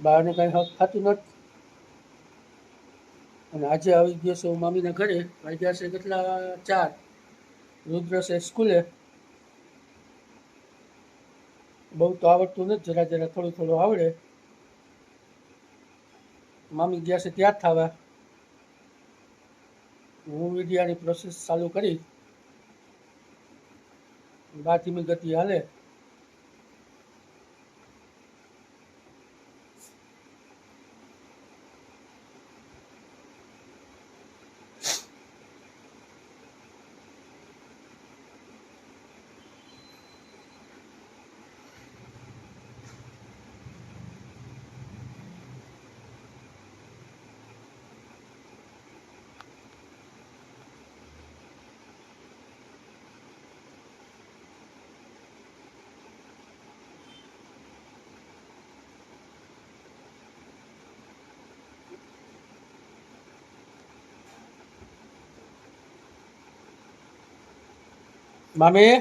બહારને કાંઈ હક થતું નથી. અને આજે આવી ગયો છે હું મામીના ઘરે. વાગ્યા છે કેટલા 4. રુદ્ર છે સ્કૂલે. બહુ તો આવડતું નથી, જરા જરા થોડું થોડું આવડે. મામી ગયા છે ત્યાર થવા. હું વિડિયાની પ્રોસેસ ચાલુ કરી. બા ધીમી ગતિ હાલે. મામી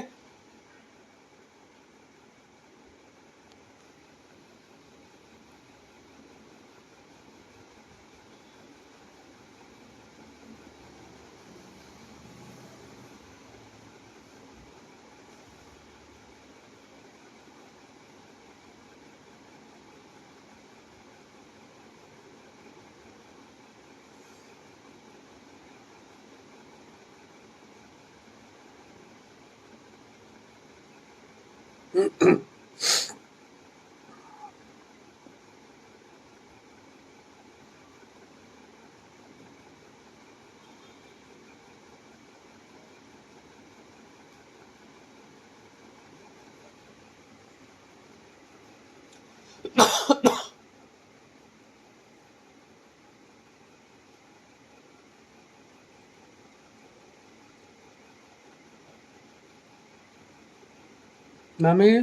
મામી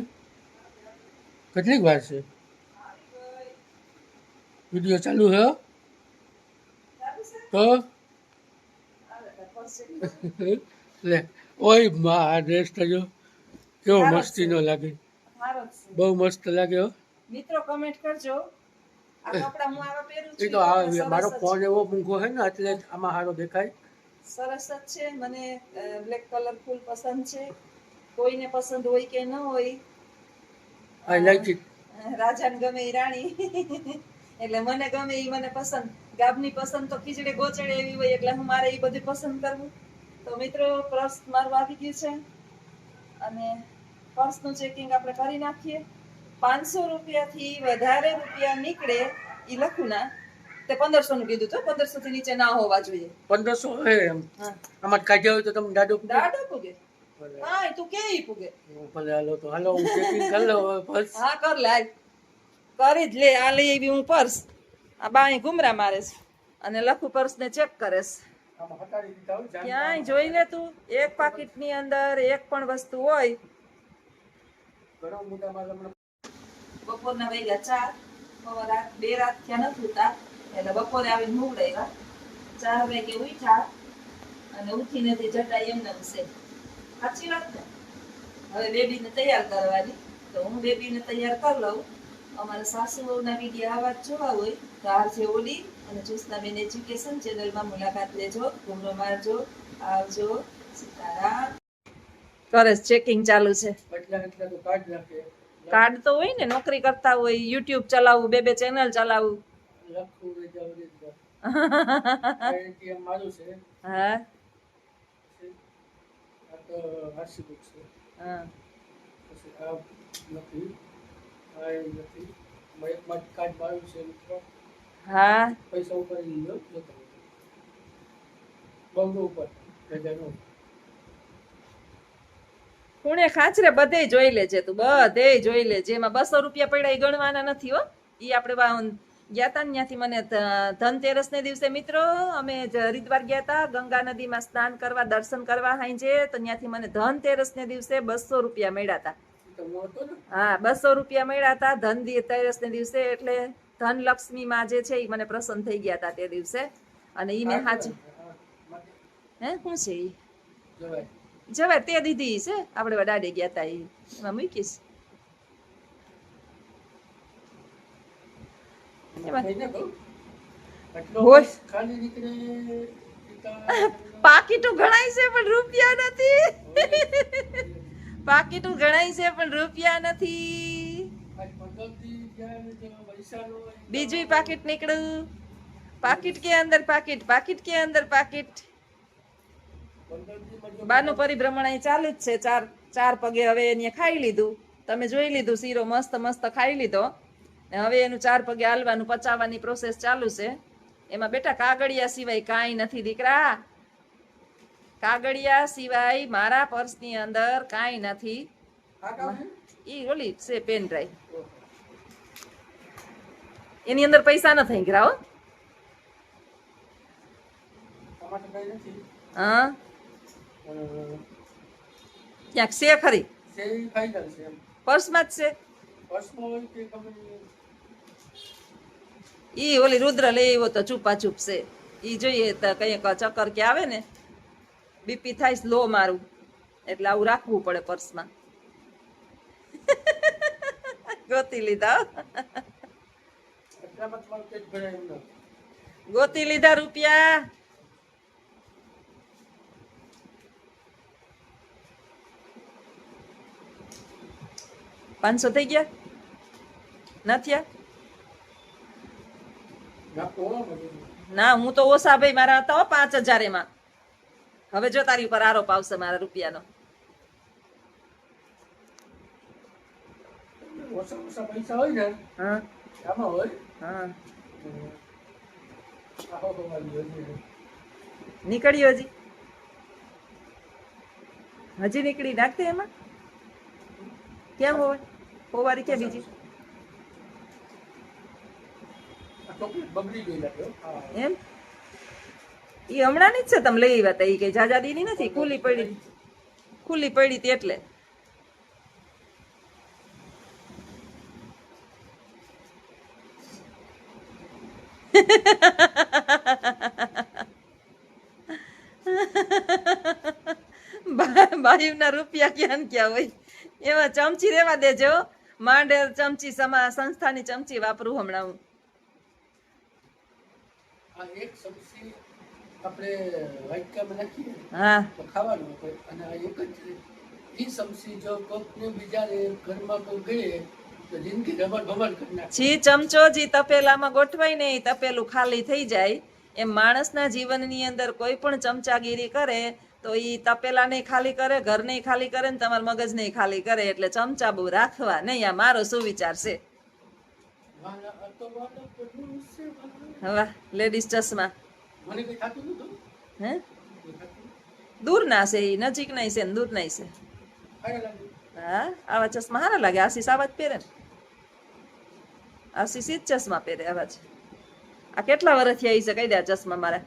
કેટલીક વાર છે? વિડિયો ચાલુ હે તો લે. ઓય માં, આ ડ્રેસ તો જો કેવો મસ્તીનો લાગે. બહુ મસ્ત લાગે હો. મિત્રો કમેન્ટ કરજો. આ કપડા હું આવા પહેરું છું. એ તો મારો ફોન એવો મૂંઘો છે ને એટલે આમાં સારો દેખાય. સરસ જ છે. મને બ્લેક કલર ફૂલ પસંદ છે. કોઈને પસંદ હોય કે ન હોય, આઈ લાઈક ઇટ. રાજાને ગમે ઈ રાણી એટલે મને ગમે ઈ મને પસંદ. ગાબની પસંદ તો ખીચડે ગોચડે એવી હોય એટલે હું મારે ઈ બધું પસંદ કરવું. તો મિત્રો પર્સ મારું આવી ગયું છે અને પર્સનું ચેકિંગ આપણે કરી નાખીએ. 500 રૂપિયાથી વધારે રૂપિયા નીકળે ઈ લખું ના. તે 1500 નું કીધું તો 1500 થી નીચે ના હોવા જોઈએ. 1500 હે એમ. આમાં કાઢ્યા હોય તો તમે દાડો પૂગે. હા તું કે ઈ પૂગે. ભલે હાલો તો હાલો, હું ચેકિંગ કરી લઉં પર્સ. હા કર લે, કરી જ લે. આ લઈ આવી હું પર્સ. આ બાઈ ગુમરા મારે છે અને લખું પર્સ ને ચેક કરે છે. ક્યાંય જોઈ લે તું, એક પાકીટ ની અંદર એક પણ વસ્તુ હોય. બપોરના વાગ્યા 4. રાત 2 રાત થયા નથી ઉતા એટલે બપોરે આવીને મોકલાવ્યા. 4 વાગે ઉઠ્યા અને ઉઠીને જટાઈ એમને છે. સાચી વાત ને? હવે બેબીને તૈયાર કરવાની. તો હું બેબીને તૈયાર કરી લઉં. અમારા સાસુના વિડીયો આવા જોવા હોય તો આરજે ઓલી અને જ્યોત્સનાબેન એજ્યુકેશન ચેનલમાં મુલાકાત લેજો. ઘૂમરો મારજો, આવજો. સીતારામ. કરે ચેકિંગ ચાલુ છે. કાર્ડ તો હોય ને, નોકરી કરતા હોય, યુટ્યુબ ચલાવવું, 2 ચેનલ ચલાવવું. હા હા પૈસા ઉપર બંધ ઉપર ખૂણે ખાચરે બધે જોઈ લેજે તું, બધે જોઈ લેજે. એમાં 200 રૂપિયા પડ્યા એ ગણવાના નથી હો. ઈ આપણે ગયા તા ત્યાંથી મને ધનતેરસ ને દિવસે મિત્રો અમે હરિદ્વાર ગયા તા ગંગા નદીમાં સ્નાન કરવા, દર્શન કરવા હાંજે. તો ત્યાંથી મને ધનતેરસ ને દિવસે 200 રૂપિયા મળ્યા હતા. હા 200 રૂપિયા મળ્યા હતા ધનતેરસ ને દિવસે. એટલે ધનલક્ષ્મી માં જે છે એ મને પ્રસન્ન થઈ ગયા હતા તે દિવસે. અને ઈ મેં હાચી હે શું છે ઈ જવાય તે દીધી છે. આપણે દાડે ગયા તા એમાં મૂકીશ. એમાં કઈને કહું, આટલો હોય. બસ ખાલી નીકળે પાકીટું ગણાય છે પણ રૂપિયા નથી. પાકીટું ગણાય છે પણ રૂપિયા નથી. બીજું પાકીટ નીકળ્યું. પાકીટ કે અંદર પાકીટ, પાકીટ કે અંદર પાકીટ. બાનું પરિભ્રમણ અહીં ચાલુ જ છે. ચાર પગે હવે એને ખાઈ લીધું. તમે જોઈ લીધું, શીરો મસ્ત મસ્ત ખાઈ લીધો. ને હવે એનું 4 પગે હાલવાનું પચાવવાની પ્રોસેસ ચાલુ છે. એમાં બેટા કાગળિયા સિવાય કાંઈ નથી દીકરા. કાગળિયા સિવાય મારા પર્સની અંદર કાંઈ નથી. ઈ ઓલી છે પેન ડ્રાઈવ, એની અંદર પૈસા ન થઈ ગયા હો. હા ક્યાંક છે ખરી, પર્સમાં જ છે. ઈ ઓલી રુદ્ર લઈ આવ્યો તો ચૂપા ચૂપ છે. ઈ જોઈએ તો કંઈક ચક્કર કે આવે ને, બીપી થાય સ્લો મારું, એટલે આવું રાખવું પડે પર્સમાં. ગોતી લીધા હો. ગોતી લીધા રૂપિયા. $500 થઈ ગયા નથી? ના હું તો ઓછા ભાઈ, મારા હતા 5,000 એમાં. હવે જો તારી ઉપર આરોપ આવશે મારા રૂપિયાનો. પૈસા હોય ને હા આમાં હોય. હા નીકળ્યો હજી નીકળી નાખતે એમાં. કેમ હોય હોવારી કે બીજી બગડી ગઈ લાગે. એમ ઈ હમણાં ની જ છે. તમે લઈ આવ્યા તા ઈ કઈ જાજાદીની નથી. ખુલ્લી પડી હતી એટલે. બાયુના રૂપિયા ક્યાં ક્યાં હોય. એમાં ચમચી રેવા દેજો. માંડેર ચમચી સંસ્થાની ચમચી વાપરું હમણાં હું. આ એક સબ્જી આપણે વાટકામાં નાખીએ હા તો ખાવાનું હોય, અને આ એક જ ઈ સબ્જી જો કોકને બીજા ઘરમાં કોઈ ગયે તો જિંદગી રમણ ભમણ કરી નાખે. જી ચમચો જી તપેલામાં ગોઠવાય ને ઈ તપેલું ખાલી થઈ જાય. એમ માણસના જીવનની અંદર કોઈ પણ ચમચાગીરી કરે તો ઈ તપેલાને ખાલી કરે, ઘરને ખાલી કરે ને તમારા મગજને ખાલી કરે. એટલે ચમચા બહુ રાખવા નહીં. આ મારો સુવિચાર છે. હવે લેડીઝ ચશ્મા મને કઈ થતું નતું. હે દૂર ના છે, ઈ નજીક નહીં છે ને દૂર નહીં છે. હા આવા ચશ્મા સારા લાગે. આશીષ આવા જ પહેરે ને. આશીષ જ ચશ્મા પહેરે આવા જ. આ કેટલા વર્ષથી આવી છે કહી દે ચશ્મા મારા?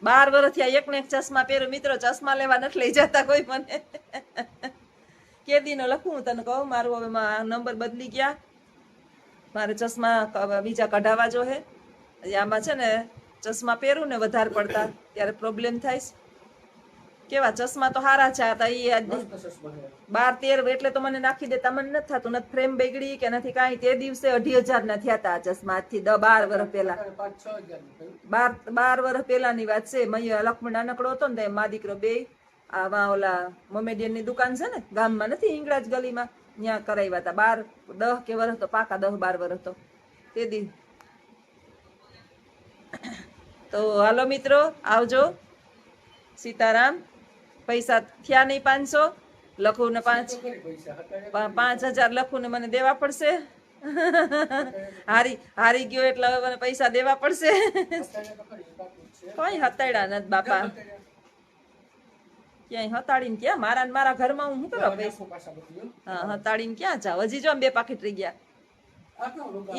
12 વર્ષથી આ એકને એક ચશ્મા પહેરું. મિત્રો ચશ્મા લેવા નથી લઈ જતા કોઈ મને. કેદીનો લખું હું તને કહું. મારું હવે નંબર બદલી ગયા. મારે ચશ્મા બીજા કઢાવા જો હે. આમાં છે ને ચશ્મા પહેરું ને વધારે પડતા ત્યારે પ્રોબ્લેમ થાય. કેવા ચશ્મા તો સારા છે. આ ઈ 12-13 એટલે તો મને નાખી દેતા મને નથી થતું. નથી ફ્રેમ બગડી કે નથી કાંઈ. તે દિવસે 2,500 ના થયા હતા આ ચશ્મા. આજથી 12 વર્ષ પહેલા. 12 વર્ષ પહેલાની વાત છે. લક્ષ્મણ નાનકડો હતો ને મા દીકરો બે આમાં ઓલા મોમેડિયન ની દુકાન છે ને ગામમાં, નથી હિંગળાજ ગલીમાં, ત્યાં કરાવ્યા હતા. 10 કે વર્ષ તો પાકા 10-12 વર્ષ તો તે દી. તો હાલો મિત્રો આવજો. સીતારામ. પૈસા થયા નહીં 500. લખું ને 5,000 લખું ને મને દેવા પડશે. હારી ગયો એટલે હવે મને પૈસા દેવા પડશે. કઈ હતાડ્યા નથી બાપા. ક્યાંય હતાડીને ક્યાં મારા ને મારા ઘરમાં હું શું કરવા પૈસા? હા હતાડીને ક્યાં જાવ? હજી જો 2 પાકીટ રહી ગયા.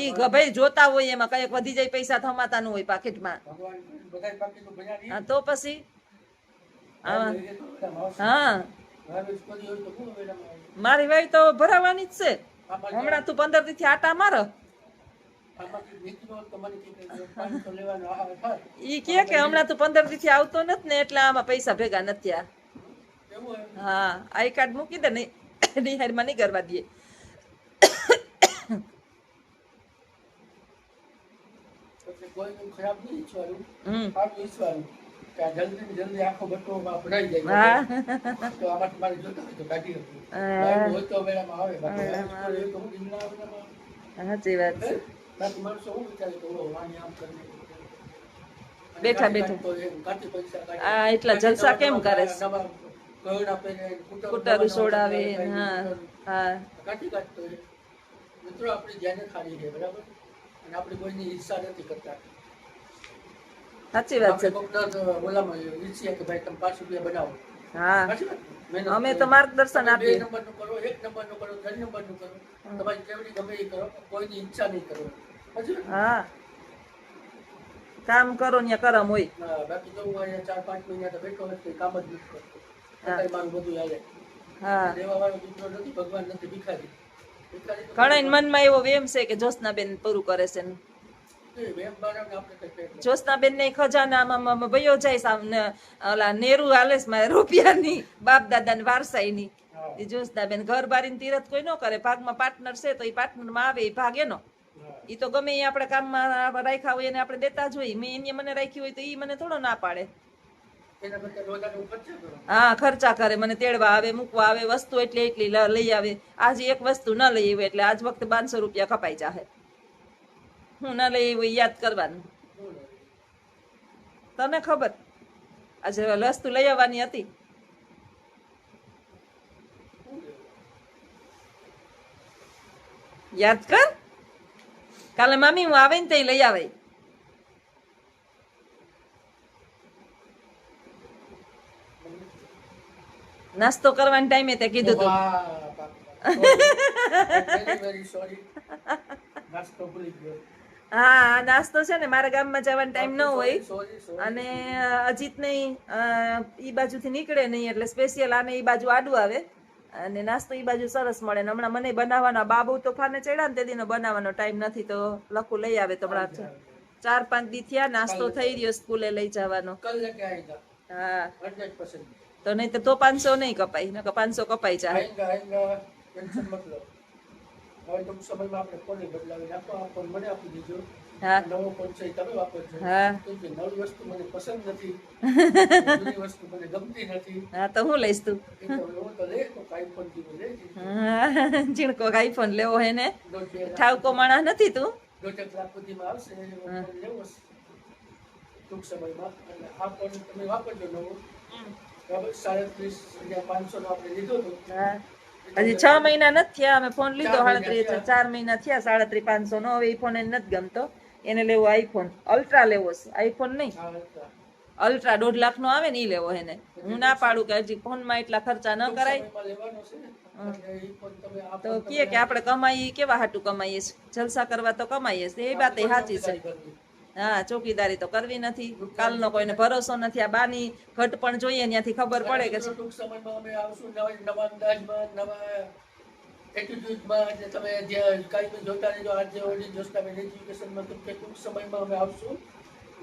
ઈ ભાઈ જોતા હોય એમાં કઈક વધી જાય પૈસા થમાતા ન હોય પાકીટમાં. હા તો પછી હા મારી વાઈ તો ભરાવાની જ છે. હમણાં તું 15 દી થી આટા મારો. ઈ કે હમણાં તું 15 દી થી આવતો નથી ને એટલે આમાં પૈસા ભેગા નથી થયા. હા આઈ કાર્ડ મૂકી દે. નિહારમાં નહીં કરવા દે. એટલે કોઈનું ખરાબ નહીં ઈચ્છવાનું, હમ સારું ઈચ્છવાનું કે આ જલ્દી ને જલ્દી આખો બટો ભરાઈ જાય. હા તો આમાં તમારે જોતા હોય તો કાઢી આપું. હા, બહારનું હોય તો વેળામાં આવે, બાકી વેળામાં સ્કૂલ હોય તો હું ઢીંગલા વેળામાં સાચી વાત છે. બાકી માણસો હું વિચારે કે ઓહો વાણી આમ કરી નાખ્યું. અને બેઠા કાઢી બેઠા. કાઢતો એમ કાઢી પૈસા કાઢે. આ એટલા કાઢી જલસા કેમ નવા કરે છે? નવા ગહણા પહેરે, કુટારું સોડાવે નવા હા કપડાં હા કાઢી કાઢતો હોય. મિત્રો આપણી ધ્યાને ખાલી છે બરાબર, અને આપણે કોઈની ઈર્ષા નથી કરતા. સાચી વાત છે. આપણે કોકના ઓલામાં ઈચ્છીએ કે ભાઈ તમે 5 રૂપિયા બનાવો. હા સાચી વાત? મહેનત અમે કરો. તો માર્ગદર્શન તમે 2 આપીએ. નંબરનું કરો, 1 નંબરનું કરો, 3 નંબરનું કરો, તમારી કેવડી ગમે એ કરો, કોઈની ઈચ્છા નહીં કરો. સાચી વાત? હા કામ કરો ને કરમ હોય. હા, બાકી તો હું અહીંયા 4-5 મહિના તો બેઠો હતો, કંઈ કામ જ નથી કરતો. હા. અત્યારે મારું બધું હાલે. હા દેવાવાળો દીકરો નથી, ભગવાન નથી, ભિખારી. ભિખારી તો ઘણા મનમાં એવો વેમ છે કે જ્યોત્સનાબેન પૂરું કરે છે ને. એ વેમ બારાને આપણે કંઈ કહેતા નથી. જ્યોત્સનાબેન ને ખજાનામાં વયો જાય સામને ઓલા નેરુ હાલે છે મારે રૂપિયાની બાપ દાદાની વારસાઈની. હા. એ જ્યોત્સનાબેન ઘર બારીને તીરથ કોઈ ન કરે, ભાગમાં પાર્ટનર છે તો એ પાર્ટનરમાં આવે, એ ભાગ એનો. હા. એ તો ગમે એ આપણે કામમાં રાખ્યા હોય એને આપણે દેતા જ હોય. મેં એને મને રાખી હોય તો એ મને થોડો ના પાડે. એના કરતાં રોજાનો ખર્ચો કરો. હા ખર્ચા કરે, મને તેડવા આવે, મૂકવા આવે, વસ્તુ એટલી લઈ આવે. આજે એક વસ્તુ ન લઈ આવી એટલે આજ વખતે 500 રૂપિયા કપાઈ જાહે. હું ન લઈ આવી યાદ કરવાનું. તને ખબર આજે વસ્તુ લઈ આવવાની હતી. યાદ કર, કાલે મામી હું આવે ને તે લઈ આવે. નાસ્તો કરવાની ટાઈમે તે કીધું તું. વેરી સોરી, નાસ્તો ભૂલી ગયો. હા નાસ્તો છે ને મારા ગામમાં જવાનો ટાઈમ ન હોય સોરી સોરી. અને અજીત નહીં ઈ બાજુથી નીકળે નહીં એટલે સ્પેશિયલ આને ઈ બાજુ આડું આવે અને નાસ્તો ઈ બાજુ સરસ મળે. ને હમણાં મને બનાવવાનો બાબુ તોફાને ચડ્યા ને તે દીનો બનાવવાનો ટાઈમ નથી તો લખું લઈ આવે. તો હમણાં 4-5 દી થયા નાસ્તો થઈ રહ્યો સ્કૂલે લઈ જવાનો. કલ લેકે આएगा હા 100%. તો નહીં તો 500 નહીં કપાય, નકર 500 કપાઈ જાય. આएगा ટેન્શન મત લો. હવે ટૂંક સમયમાં આપણે ફોન બદલાવી નાખો. આ ફોન મને આપી દીજો. હા નવો ફોન છે એ તમે વાપરજો. હા કેમ કે નવી વસ્તુ મને પસંદ નથી, જૂની વસ્તુ મને ગમતી નથી. હા તો હું લઈશ તું? એ તો હું તો લે તો આઈફોન થી લે હા ઝીણકો આઈફોન લેવો હે ને? 1.5 ઠાવકો માણસ નથી તું. લાખ સુધીમાં આવશે. ફોન લેવો છે ટૂંક સમયમાં. એટલે આ ફોન તમે વાપરજો નવો. બરાબર 37,500 નો આપણે લીધો હતો. હા હજી 6 મહિના નથી થયા અમે ફોન લીધો. 37 4 મહિના થયા. 37,500 નો હવે ઈ ફોન એને નથી ગમતો. એને લેવો આઈફોન અલ્ટ્રા લેવો છે, આઈફોન નહીં આ હતા. અલ્ટ્રા 1.5 લાખ નો આવે ને ઈ લેવો એને. હું ના પાડું કે હજી ફોનમાં એટલા ખર્ચા ન કરાય. સમયમાં લેવાનો છે ને. એટલે ઈ ફોન તમે આ તો ફોન કહે કે આપણે કમાઈએ કેવા હાટું કમાઈએ છીએ, જલસા કરવા તો કમાઈએ છીએ. એ વાત સાચી છે. કરવી. હા ચોકીદારી તો કરવી નથી. કાલનો કોઈને ભરોસો નથી. આ બાની ઘટ પણ જોઈએ ત્યાંથી ખબર પડે કે મિત્રો, ટૂંક સમયમાં અમે આવશું નવા અંદાજમાં, નવા એટીટ્યુડમાં. એટલે તમે જે કાંઈ જોતા રહેજો. આજે ઓડી જોસ્તાબેન એજ્યુકેશનમાં તો કે ટૂંક સમયમાં અમે આવશું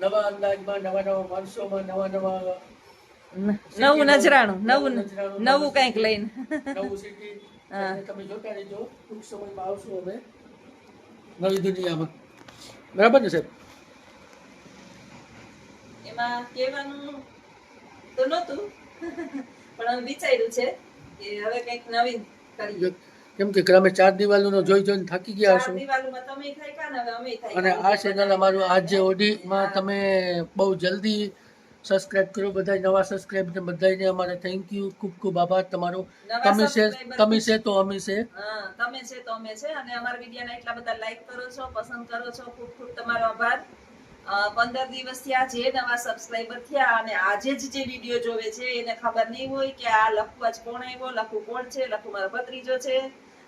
નવા અંદાજમાં, નવા માણસોમાં, નવા નવું નજરાણું, નવું કંઈક લઈને. નવું સિટી. હા. એટલે તમે જોતા રહેજો. ટૂંક સમયમાં આવશું અમે નવી દુનિયામાં. બરાબર ને સાહેબ? એમાં કહેવાનું તો નહોતું પણ હવે વિચાર્યું છે કે હવે કંઈક નવીન કરીએ. કેમ કે અમે 4 દિવાલોનો જોઈને થાકી ગયા ચાર હશો. દિવાલોમાં તમે થાક્યા ને હવે અમે થાક્યા. અને આ ચેનલ અમારું આજે ઓડીમાં તમે બહુ જલ્દી સબસ્ક્રાઇબ કરો. બધા નવા સબસ્ક્રાઇબ ને બધાને અમારે થેન્ક યુ, ખૂબ ખૂબ આભાર તમારો. નવા તમે છે subscriber તમે છે તો અમે છે. હા તમે છે તો અમે છે. અને અમારા વિડીયોને એટલા બધા લાઈક કરો છો, પસંદ કરો છો, ખૂબ ખૂબ તમારો આભાર. 15 દિવસ થયા જે નવા સબસ્ક્રાઇબર થયા અને આજે જ જે વિડીયો જોવે છે એને ખબર નહીં હોય કે આ લખુ આજ કોણ આવ્યો, લખુ કોણ છે. લખુ મારો ભત્રીજો છે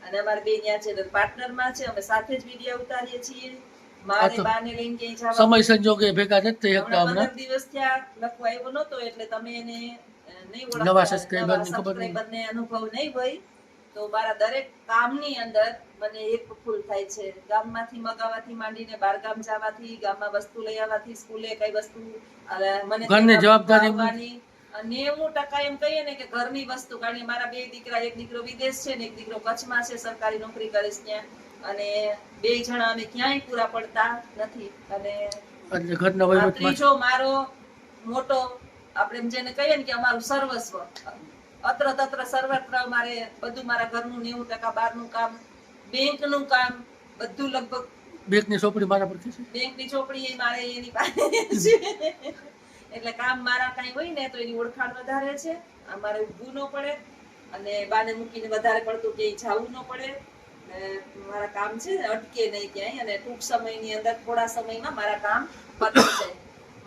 અને અમારે બે ન્યા ચેનલ પાર્ટનરમાં છે. અમે સાથે જ વિડીયો ઉતારીએ છીએ. મારે તો બાને લઈને ક્યાંય સમય જવાનું સંજોગે ભેગા નથી થઈ શકતા હમણાં હમણાં. 15 દિવસ થયા લખુ આવ્યો નહોતો એટલે તમે એને નહીં ઓળખતા. નવા subscriber ની ખબર નહીં. subscriber ને અનુભવ નહીં હોય તો મારા દરેક કામની અંદર મને એક ફૂલ થાય છે. ગામમાંથી મગાવવાથી માંડીને બહાર ગામ જવાથી, ગામમાં વસ્તુ લઈ આવવાથી, સ્કૂલે કઈ વસ્તુ મને ઘરની જવાબદારી આવવાની. 90% એમ કહીએ ને કે ઘરની વસ્તુ. કારણ કે મારા 2 દીકરા, એક દીકરો વિદેશ છે ને એક દીકરો કચ્છમાં છે, સરકારી નોકરી કરે છે ત્યાં. અને 2 જણા અમે ક્યાંય પૂરા પડતા નથી. અને એટલે ઘરના આ વહીવટમાં ત્રીજો મારો મોટો આપણે એમ જેને કહીએ ને કે અમારું સર્વસ્વ, અત્ર તત્ર સર્વત્ર મારે બધું, મારા ઘરનું 90% બહારનું કામ, બેંકનું કામ, બધું લગભગ બેંકની ચોપડી મારા પરથી છે. બેંકની ચોપડી એ મારે એની પાસે છે. એટલે કામ મારા કાંઈ હોય ને તો એની ઓળખાણ વધારે છે, અમારે ઊભું ન પડે અને બાને મૂકીને વધારે પડતું ક્યાંય જવું ન પડે. મારા કામ છે અટકે નહીં ક્યાંય, અને ટૂંક સમયની અંદર થોડા સમયમાં મારા કામ પતી જાય.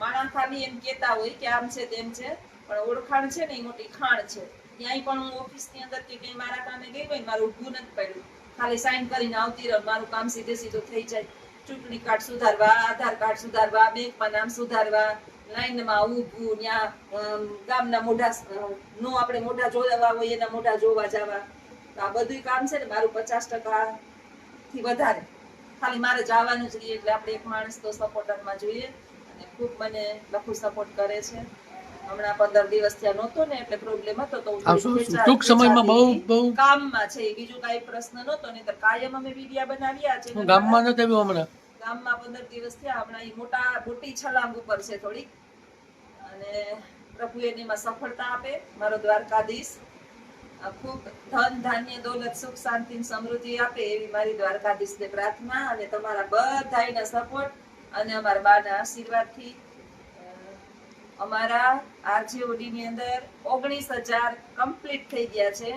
માણસ ખાલી એમ કહેતા હોય કે આમ છે તેમ છે, પણ ઓળખાણ છે ને એ મોટી ખાણ છે. ક્યાંય પણ હું ઓફિસની અંદર કે ક્યાંય મારા કામે ગઈ હોય ને મારું ઊભું નથી પડ્યું, ખાલી સાઈન કરીને આવતી રહું, મારું કામ સીધે સીધું થઈ જાય. ચૂંટણી કાર્ડ સુધારવા, આધાર કાર્ડ સુધારવા, બેંકમાં નામ સુધારવા, લાઈનમાં ઊભું, ત્યાં ગામના મોઢા નો આપણે મોઢા જોવા હોય એના મોઢા જોવા જવા, આ બધું કામ છે ને મારું 50% થી વધારે ખાલી મારે જવાનું જ રહીએ. એટલે આપણે એક માણસ તો સપોર્ટરમાં જોઈએ, અને ખૂબ મને લખું સપોર્ટ કરે છે. હમણાં 15 દિવસ થયા નહોતો ને એટલે પ્રોબ્લેમ હતો, તો હું ટૂંક સમયમાં બહુ કામમાં છે, બીજું કાંઈ પ્રશ્ન નહોતો. નહીં તો કાયમ અમે વિડિયા બનાવ્યા છે. હું ગામમાં નથી આવ્યો હમણાં. ગામમાં 15 દિવસ થયા, હમણાં એ મોટી છલાંગ ઉપર છે થોડીક, અને પ્રભુ એને એમાં સફળતા આપે. મારો દ્વારકાધીશ ખૂબ ધન ધાન્ય દોલત સુખ શાંતિ સમૃદ્ધિ આપે એવી મારી દ્વારકાધીશને પ્રાર્થના, અને તમારા બધાયના સપોર્ટ અને અમારા બાના આશીર્વાદથી અમારા આરજેઓડી ની અંદર 19,000 કમ્પ્લીટ થઈ ગયા છે.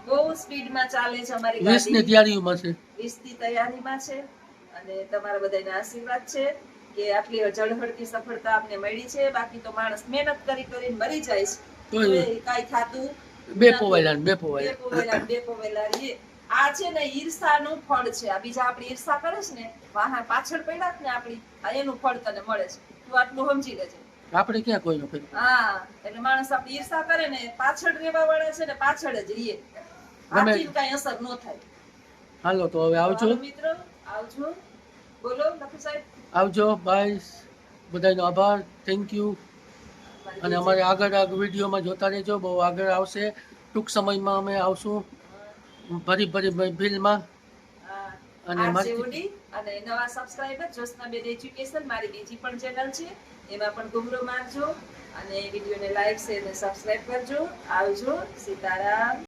બહુ સ્પીડમાં ચાલે છે અમારી ગાડી. 20 ની તૈયારીમાં છે. 20 ની તૈયારીમાં છે, અને તમારા બધાના આશીર્વાદ છે કે આટલી ઝળહળતી સફળતા આપને મળી છે. બાકી તો માણસ મહેનત કરી કરીને મરી જાય છે, કાંઈ થાતું બે પોવેલા રહીએ. આ છે ને ઈર્ષાનું ફળ છે. આ બીજા આપણી ઈર્ષા કરે છે ને, વાહા પાછળ પડ્યા ને આપણી, આ એનું ફળ તને મળે છે. તું આટલું સમજી લેજે. આપણે ક્યાં કોઈનું કર્યું? હા, એટલે માણસ આપણી ઈર્ષા કરે ને, પાછળ રહેવા વાળા છે ને પાછળ જ રહીએ, આથી કાંઈ અસર ન થાય. હાલો તો હવે આવજો મિત્રો, આવજો. બોલો લખુ સાહેબ. આવજો. બાય. બધાનો આભાર. Thank you. અને અમારે આગળ વિડીયોમાં જોતા રહેજો, બહુ આગળ આવશે. ટૂંક સમયમાં અમે આવશું ભરી બિલમાં. અને નવા સબસ્ક્રાઇબર જ્યોત્સનાબેન એજ્યુકેશન મારી બીજી પણ ચેનલ છે, એમાં પણ ઘૂમરો મારજો અને વિડીયોને લાઈક શેર અને સબસ્ક્રાઇબ કરજો. આવજો. સીતારામ.